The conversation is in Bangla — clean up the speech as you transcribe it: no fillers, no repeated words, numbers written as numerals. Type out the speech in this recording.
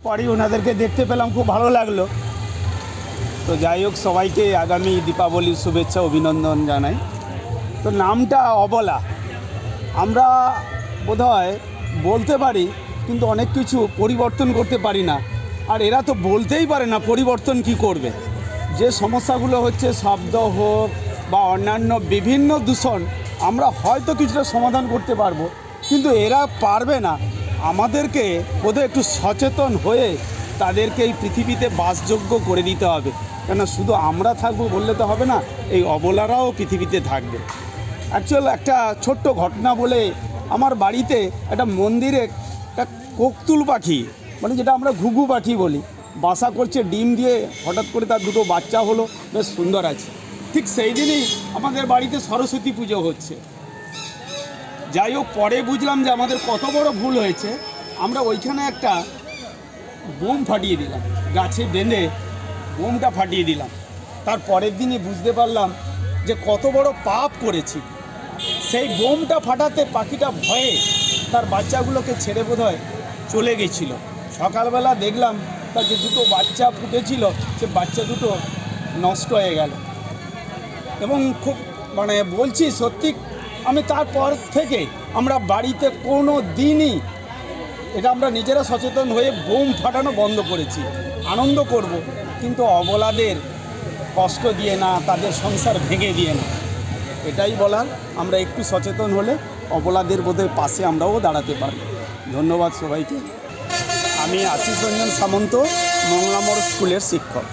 পরই ওনাদেরকে দেখতে পেলাম, খুব ভালো লাগলো। তো যাই হোক, সবাইকে আগামী দীপাবলির শুভেচ্ছা অভিনন্দন জানাই। তো নামটা অবলা, আমরা বোধহয় বলতে পারি কিন্তু অনেক কিছু পরিবর্তন করতে পারি না, আর এরা তো বলতেই পারে না পরিবর্তন কি করবে। যে সমস্যাগুলো হচ্ছে, শব্দ হোক বা অন্যান্য বিভিন্ন দূষণ, আমরা হয়তো কিছুটা সমাধান করতে পারবো, কিন্তু এরা পারবে না। আমাদেরকে বোধহয় একটু সচেতন হয়ে তাদেরকে এই পৃথিবীতে বাসযোগ্য করে দিতে হবে। কেন শুধু আমরা থাকবো বললে তো হবে না, এই অবলারাও পৃথিবীতে থাকবে। অ্যাকচুয়াল একটা ছোট্ট ঘটনা বলে, আমার বাড়িতে একটা মন্দিরে একটা কোকতুল পাখি, মানে যেটা আমরা ঘুঘু পাখি বলি, বাসা করছে ডিম দিয়ে। হঠাৎ করে তার দুটো বাচ্চা হলো, বেশ সুন্দর আছে। ঠিক সেই দিনই আমাদের বাড়িতে সরস্বতী পুজো হচ্ছে। যাই হোক, পরে বুঝলাম যে আমাদের কত বড় ভুল হয়েছে। আমরা ওইখানে একটা বোম ফাটিয়ে দিলাম, গাছে বেঁধে বোমটা ফাটিয়ে দিলাম। তার পরের দিনই বুঝতে পারলাম যে কত বড় পাপ করেছি। সেই বোমটা ফাটাতে পাখিটা ভয়ে তার বাচ্চাগুলোকে ছেড়ে বোধহয় চলে গেছিল। সকালবেলা দেখলাম তার যে দুটো বাচ্চা ফুটেছিল, সে বাচ্চা দুটো নষ্ট হয়ে গেল। এবং খুব মানে বলছি সত্যি, আমি তারপর থেকে আমরা বাড়িতে কোনো দিনই এটা আমরা নিজেরা সচেতন হয়ে বোম ফাটানো বন্ধ করেছি। আনন্দ করব, কিন্তু অবলাদের কষ্ট দিয়ে না, তাদের সংসার ভেঙে দিয়ে না। এটাই বলার। আমরা একটু সচেতন হলে অবলাদের বোধহয় পাশে আমরাও দাঁড়াতে পারি। ধন্যবাদ সবাইকে। আমি আশিস রঞ্জন সামন্ত, মংলামোড় স্কুলের শিক্ষক।